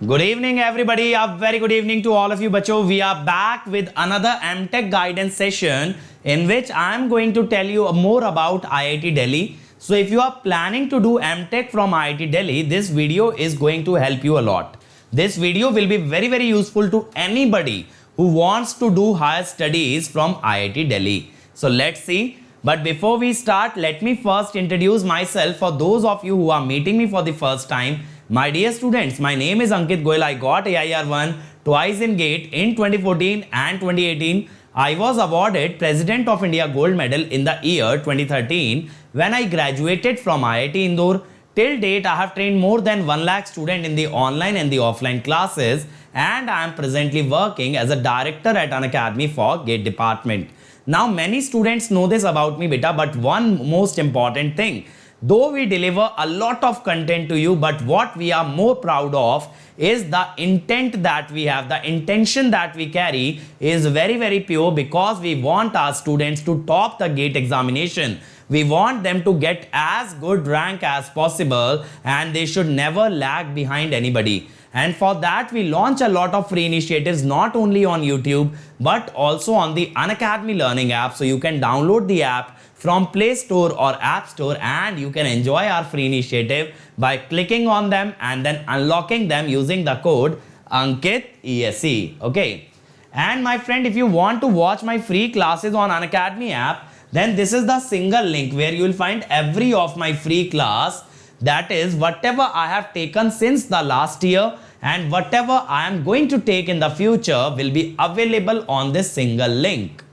Good evening, everybody. A very good evening to all of you, bacho. We are back with another MTech guidance session in which I am going to tell you more about IIT Delhi. So, if you are planning to do MTech from IIT Delhi, this video is going to help you a lot. This video will be very useful to anybody who wants to do higher studies from IIT Delhi. So, let's see. But before we start, let me first introduce myself for those of you who are meeting me for the first time. My dear students, my name is Ankit Goyal. I got AIR1 twice in GATE in 2014 and 2018. I was awarded President of India Gold Medal in the year 2013 when I graduated from IIT Indore. Till date, I have trained more than 1 lakh students in the online and the offline classes, and I am presently working as a director at an academy for GATE department. Now, many students know this about me, beta, but one most important thing. Though we deliver a lot of content to you, but what we are more proud of is the intent that we have. The intention that we carry is very pure because we want our students to top the GATE examination. We want them to get as good rank as possible and they should never lag behind anybody. And for that, we launch a lot of free initiatives not only on YouTube but also on the Unacademy Learning app. So you can download the app from Play Store or App Store and you can enjoy our free initiative by clicking on them and then unlocking them using the code AnkitESE. Okay. And my friend, if you want to watch my free classes on Unacademy app, then this is the single link where you will find every of my free class. That is, whatever I have taken since the last year and whatever I am going to take in the future will be available on this single link.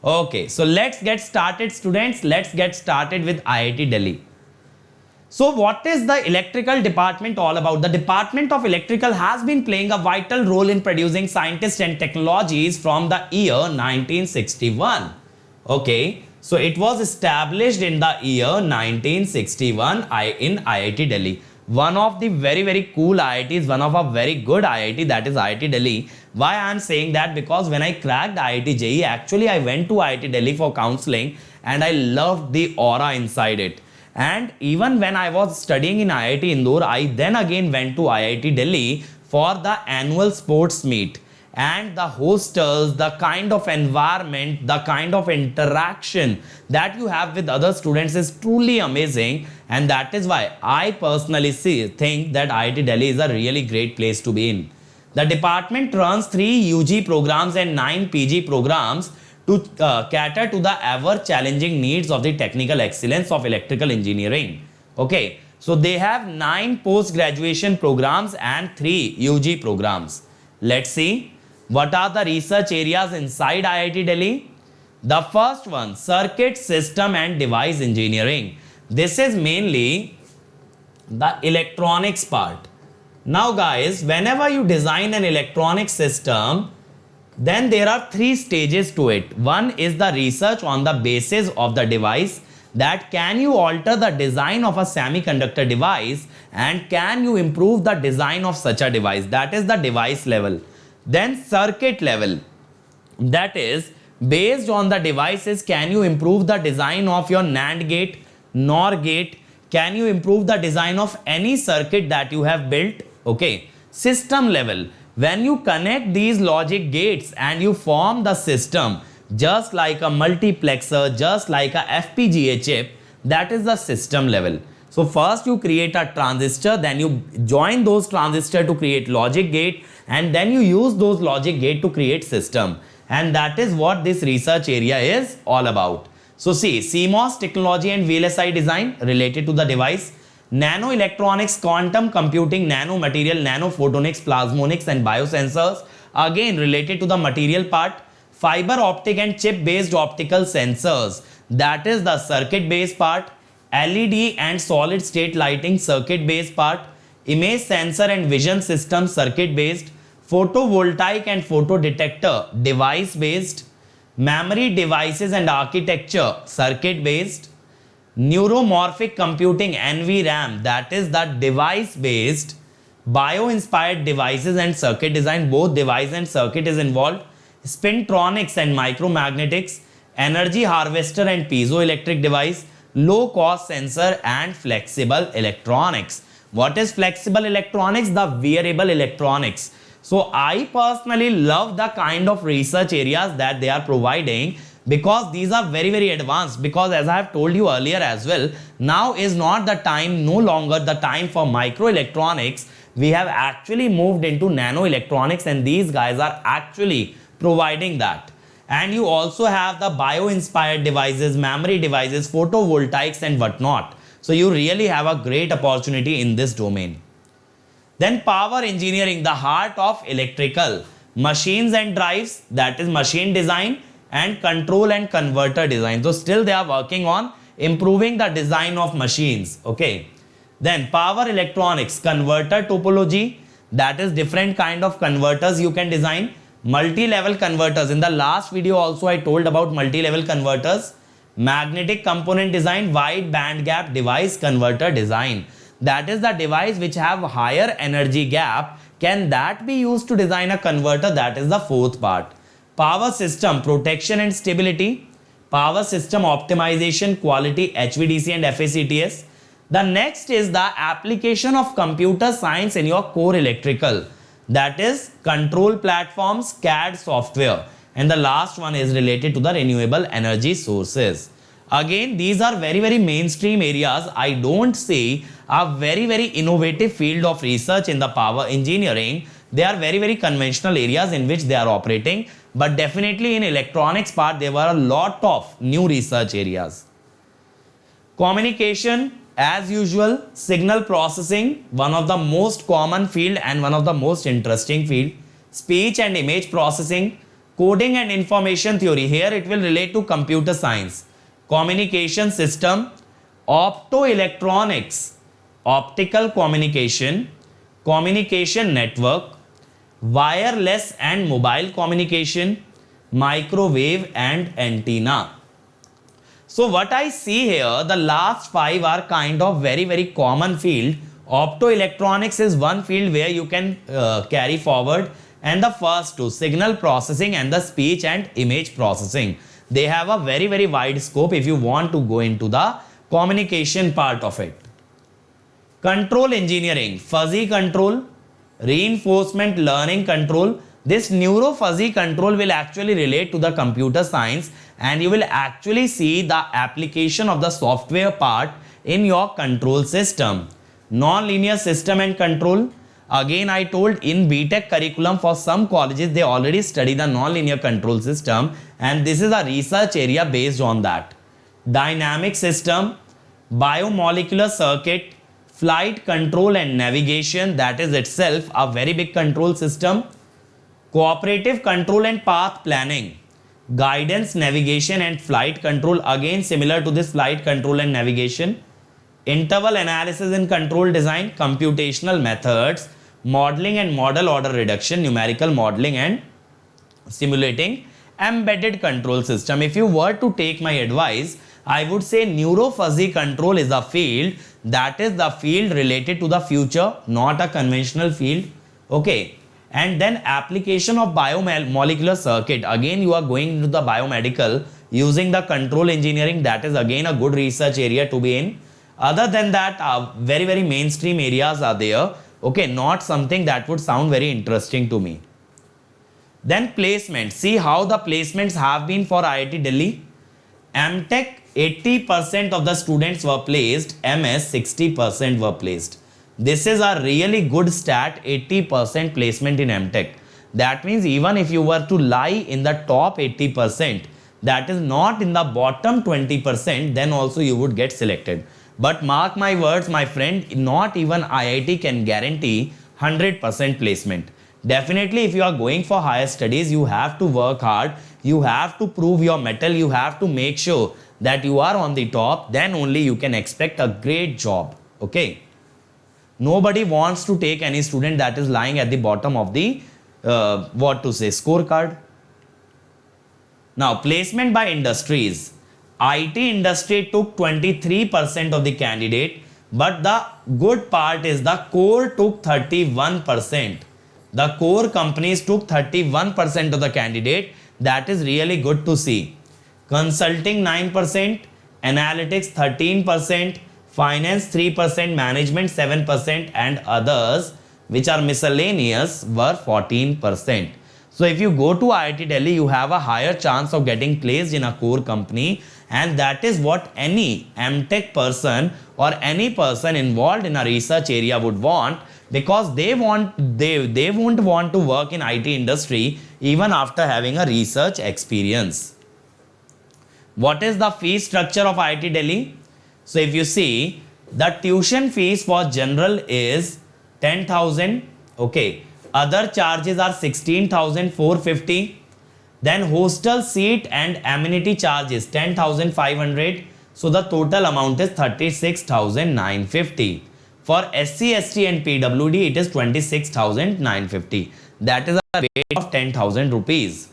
Okay, so let's get started, students. Let's get started with IIT Delhi. So what is the electrical department all about? The Department of Electrical has been playing a vital role in producing scientists and technologies from the year 1961. Okay, so it was established in the year 1961 in IIT Delhi. One of the very cool IITs, one of a very good IIT, that is IIT Delhi. Why I am saying that? Because when I cracked IIT JEE, actually I went to IIT Delhi for counseling and I loved the aura inside it. And even when I was studying in IIT Indore, I then again went to IIT Delhi for the annual sports meet. And the hostels, the kind of environment, the kind of interaction that you have with other students is truly amazing. And that is why I personally think that IIT Delhi is a really great place to be in. The department runs 3 UG programs and 9 PG programs to cater to the ever-challenging needs of the technical excellence of electrical engineering. Okay, so they have 9 post-graduation programs and 3 UG programs. Let's see. What are the research areas inside IIT Delhi? The first one, circuit, system and device engineering. This is mainly the electronics part. Now guys, whenever you design an electronic system, then there are 3 stages to it. One is the research on the basis of the device, that can you alter the design of a semiconductor device and can you improve the design of such a device. That is the device level. Then circuit level, that is based on the devices, can you improve the design of your NAND gate, NOR gate, can you improve the design of any circuit that you have built. Okay, system level, when you connect these logic gates and you form the system just like a multiplexer, just like a FPGA chip, that is the system level. So first you create a transistor, then you join those transistors to create logic gate, and then you use those logic gate to create system. And that is what this research area is all about. So see, CMOS technology and VLSI design related to the device, nano electronics, quantum computing, nano material, nano photonics, plasmonics and biosensors, again related to the material part, fiber optic and chip based optical sensors, that is the circuit based part, LED and solid state lighting circuit based part, image sensor and vision system circuit based, photovoltaic and photodetector device based, memory devices and architecture circuit based, neuromorphic computing NVRAM, that is the device based, bio inspired devices and circuit design, both device and circuit is involved, spintronics and micromagnetics, energy harvester and piezoelectric device, low cost sensor and flexible electronics. What is flexible electronics? The wearable electronics. So I personally love the kind of research areas that they are providing, because these are very, very advanced. Because as I have told you earlier as well, now is not the time, no longer the time for microelectronics. We have actually moved into nano electronics, and these guys are actually providing that. And you also have the bio-inspired devices, memory devices, photovoltaics and whatnot. So you really have a great opportunity in this domain. Then power engineering, the heart of electrical, machines and drives, that is machine design and control and converter design. So still they are working on improving the design of machines. Okay. Then power electronics, converter topology, that is different kind of converters you can design. Multi-level converters, in the last video also I told about multi-level converters. Magnetic component design, wide band gap device converter design. That is the device which have higher energy gap. Can that be used to design a converter? That is the fourth part. Power system, protection and stability. Power system optimization, quality, HVDC and FACTS. The next is the application of computer science in your core electrical. That is control platforms, CAD software. And the last one is related to the renewable energy sources. Again, these are very, very mainstream areas. I don't see a very, very innovative field of research in the power engineering. They are very, very conventional areas in which they are operating. But definitely in electronics part, there were a lot of new research areas. Communication, as usual, signal processing, one of the most common field and one of the most interesting field. Speech and image processing, coding and information theory. Here it will relate to computer science. Communication system, optoelectronics, optical communication, communication network, wireless and mobile communication, microwave and antenna. So what I see here, the last five are kind of very, very common field. Optoelectronics is one field where you can carry forward, and the first two, signal processing and the speech and image processing. They have a very, very wide scope if you want to go into the communication part of it. Control engineering, fuzzy control, reinforcement learning control. This neuro-fuzzy control will actually relate to the computer science, and you will actually see the application of the software part in your control system. Non-linear system and control. Again, I told in BTech curriculum for some colleges, they already study the non-linear control system, and this is a research area based on that. Dynamic system, biomolecular circuit, flight control and navigation, that is itself a very big control system. Cooperative control and path planning, guidance, navigation and flight control, again similar to this flight control and navigation. Interval analysis and control design, computational methods, modeling and model order reduction, numerical modeling and simulating. Embedded control system. If you were to take my advice, I would say neuro-fuzzy control is a field, that is the field related to the future, not a conventional field. Okay. And then application of biomolecular circuit. Again, you are going into the biomedical using the control engineering. That is again a good research area to be in. Other than that, very, very mainstream areas are there. Okay, not something that would sound very interesting to me. Then placement. See how the placements have been for IIT Delhi. MTech, 80% of the students were placed. MS, 60% were placed. This is a really good stat, 80% placement in MTech. That means even if you were to lie in the top 80%, that is not in the bottom 20%, then also you would get selected. But mark my words, my friend, not even IIT can guarantee 100% placement. Definitely, if you are going for higher studies, you have to work hard. You have to prove your mettle. You have to make sure that you are on the top. Then only you can expect a great job. Okay. Nobody wants to take any student that is lying at the bottom of the scorecard. Now, placement by industries. IT industry took 23% of the candidate, but the good part is the core took 31%. The core companies took 31% of the candidate. That is really good to see. Consulting 9%, analytics 13%, finance 3%, management 7%, and others, which are miscellaneous, were 14%. So if you go to IIT Delhi, you have a higher chance of getting placed in a core company, and that is what any MTech person or any person involved in a research area would want, because they won't want to work in IT industry even after having a research experience. What is the fee structure of IIT Delhi? So if you see, the tuition fees for general is 10,000. Okay. Other charges are 16,450. Then hostel, seat and amenity charges 10,500. So the total amount is 36,950. For SC, ST and PWD, it is 26,950. That is a rate of 10,000 rupees.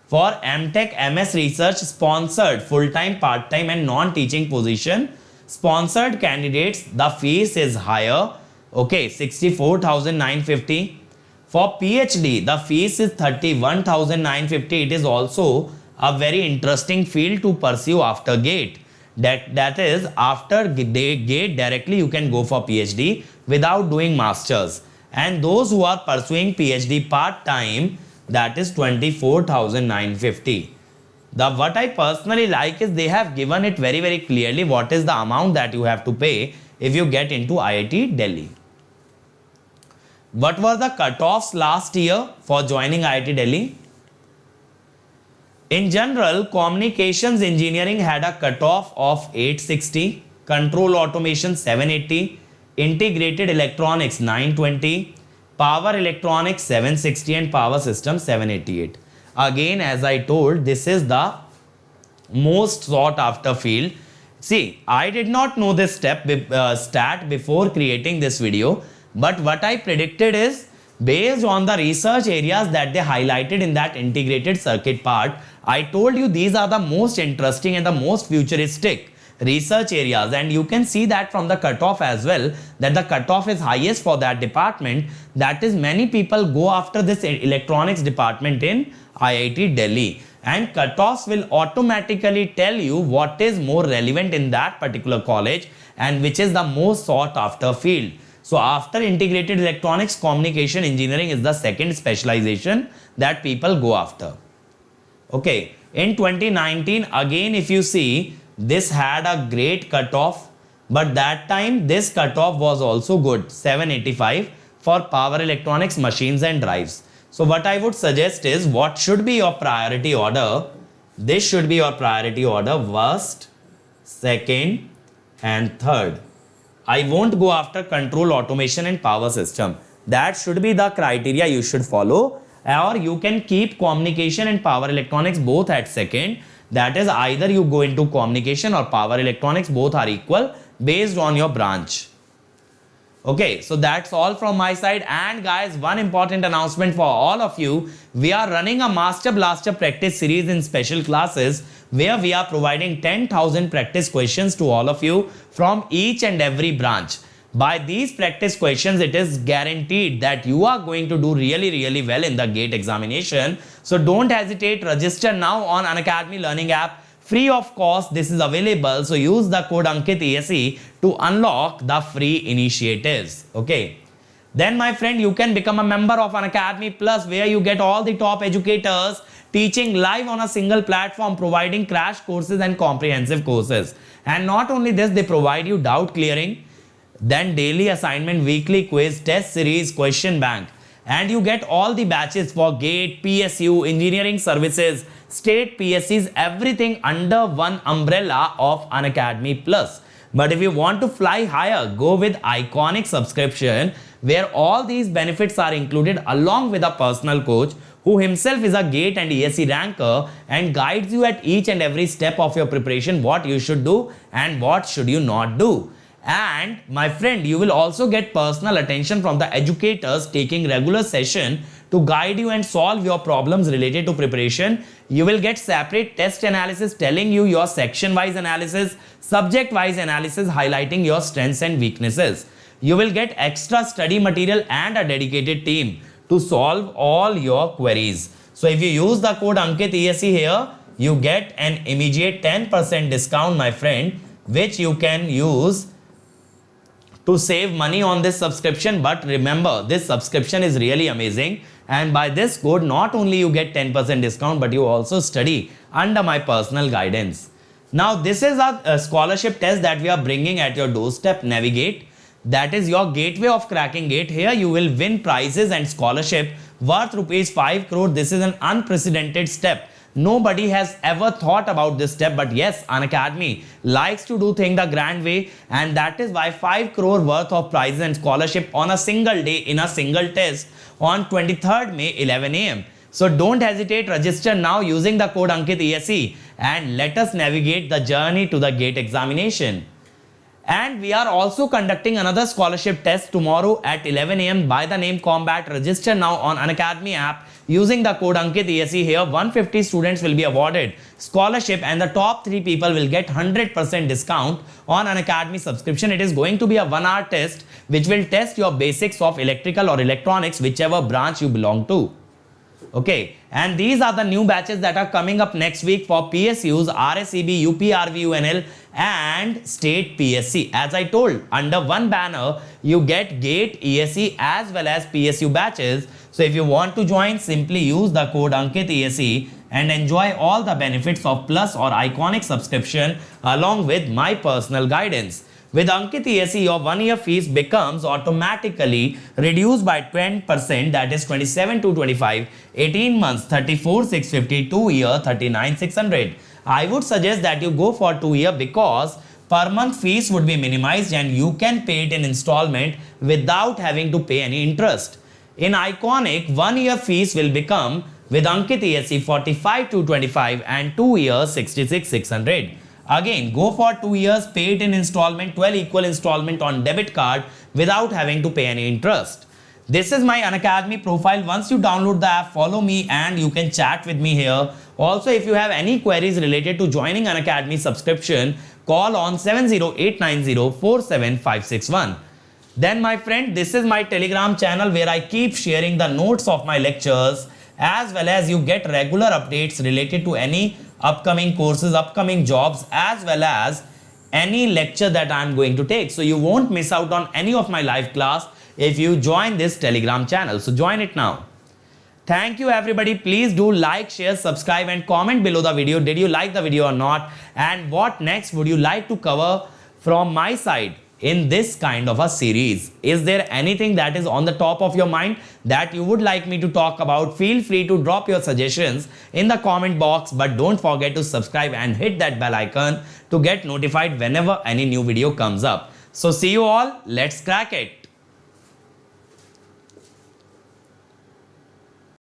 For MTech, MS Research, sponsored full-time, part-time and non-teaching position, sponsored candidates, the fees is higher. Okay, 64,950. For PhD, the fees is 31,950. It is also a very interesting field to pursue after GATE. That is, after GATE directly you can go for PhD without doing masters. And those who are pursuing PhD part-time, that is 24,950. What I personally like is they have given it very, very clearly what is the amount that you have to pay if you get into IIT Delhi. What were the cutoffs last year for joining IIT Delhi? In general, communications engineering had a cutoff of 860, control automation 780, integrated electronics 920, power electronics 760 and power system 788. Again, as I told, this is the most sought after field. See, I did not know this stat before creating this video, but what I predicted is, based on the research areas that they highlighted in that integrated circuit part, I told you these are the most interesting and the most futuristic research areas, and you can see that from the cutoff as well, that the cutoff is highest for that department. That is, many people go after this electronics department in IIT Delhi, and cutoffs will automatically tell you what is more relevant in that particular college and which is the most sought after field. So after integrated electronics, communication engineering is the second specialization that people go after. Okay, in 2019, again if you see, this had a great cutoff, but that time this cutoff was also good, 785 for power electronics, machines and drives. So what I would suggest is, what should be your priority order? This should be your priority order, first, second and third. I won't go after control automation and power system. That should be the criteria you should follow, or you can keep communication and power electronics both at second. That is, either you go into communication or power electronics, both are equal based on your branch. Okay, so that's all from my side. And guys, one important announcement for all of you. We are running a Master Blaster practice series in special classes where we are providing 10,000 practice questions to all of you from each and every branch. By these practice questions, it is guaranteed that you are going to do really, really well in the GATE examination. So don't hesitate, register now on Unacademy Learning app. Free of cost, this is available. So use the code Ankit ESE to unlock the free initiatives. Okay. Then my friend, you can become a member of Unacademy Plus, where you get all the top educators teaching live on a single platform, providing crash courses and comprehensive courses. And not only this, they provide you doubt clearing, then daily assignment, weekly quiz, test series, question bank. And you get all the batches for GATE, PSU, engineering services, state PSCs, everything under one umbrella of Unacademy Plus. But if you want to fly higher, go with Iconic subscription, where all these benefits are included along with a personal coach who himself is a GATE and ESE ranker and guides you at each and every step of your preparation, what you should do and what should you not do. And my friend, you will also get personal attention from the educators taking regular session to guide you and solve your problems related to preparation. You will get separate test analysis telling you your section-wise analysis, subject-wise analysis highlighting your strengths and weaknesses. You will get extra study material and a dedicated team to solve all your queries. So if you use the code Ankit ESE here, you get an immediate 10% discount, my friend, which you can use to save money on this subscription, but remember, this subscription is really amazing, and by this code not only you get 10% discount, but you also study under my personal guidance. Now this is a scholarship test that we are bringing at your doorstep, Navigate. That is your gateway of cracking GATE. Here you will win prizes and scholarship worth rupees 5 crore. This is an unprecedented step. Nobody has ever thought about this step, but yes, Unacademy likes to do things the grand way, and that is why 5 crore worth of prizes and scholarship on a single day in a single test on 23rd May 11 AM. So don't hesitate, register now using the code Ankit ESE and let us navigate the journey to the GATE examination. And we are also conducting another scholarship test tomorrow at 11 AM by the name Combat. Register now on Unacademy app using the code Ankit ESE. Here 150 students will be awarded scholarship, and the top 3 people will get 100% discount on Unacademy subscription. It is going to be a 1-hour test which will test your basics of electrical or electronics, whichever branch you belong to. Okay, and these are the new batches that are coming up next week for PSUs, RSEB, UPRVUNL and State PSC. As I told, under one banner, you get GATE, ESE as well as PSU batches. So if you want to join, simply use the code Ankit ESE and enjoy all the benefits of Plus or Iconic subscription along with my personal guidance. With Ankit ESE, your 1-year fees becomes automatically reduced by 10%, that is 27 to 25, 18 months 34,650, 2 year 39,600. I would suggest that you go for 2 year because per month fees would be minimized and you can pay it in installment without having to pay any interest. In Iconic, 1 year fees will become with Ankit ESE 45 to 25 and 2 years 66,600. Again, go for 2 years, pay it in installment, 12 equal installment on debit card without having to pay any interest. This is my Unacademy profile. Once you download the app, follow me and you can chat with me here. Also, if you have any queries related to joining Unacademy subscription, call on 70890-47561. Then my friend, this is my Telegram channel where I keep sharing the notes of my lectures, as well as you get regular updates related to any upcoming courses, upcoming jobs, as well as any lecture that I am going to take. So you won't miss out on any of my live class if you join this Telegram channel. So join it now. Thank you everybody. Please do like, share, subscribe and comment below the video. Did you like the video or not? And what next would you like to cover from my side in this kind of a series? Is there anything that is on the top of your mind that you would like me to talk about? Feel free to drop your suggestions in the comment box, but don't forget to subscribe and hit that bell icon to get notified whenever any new video comes up. So see you all. Let's crack it.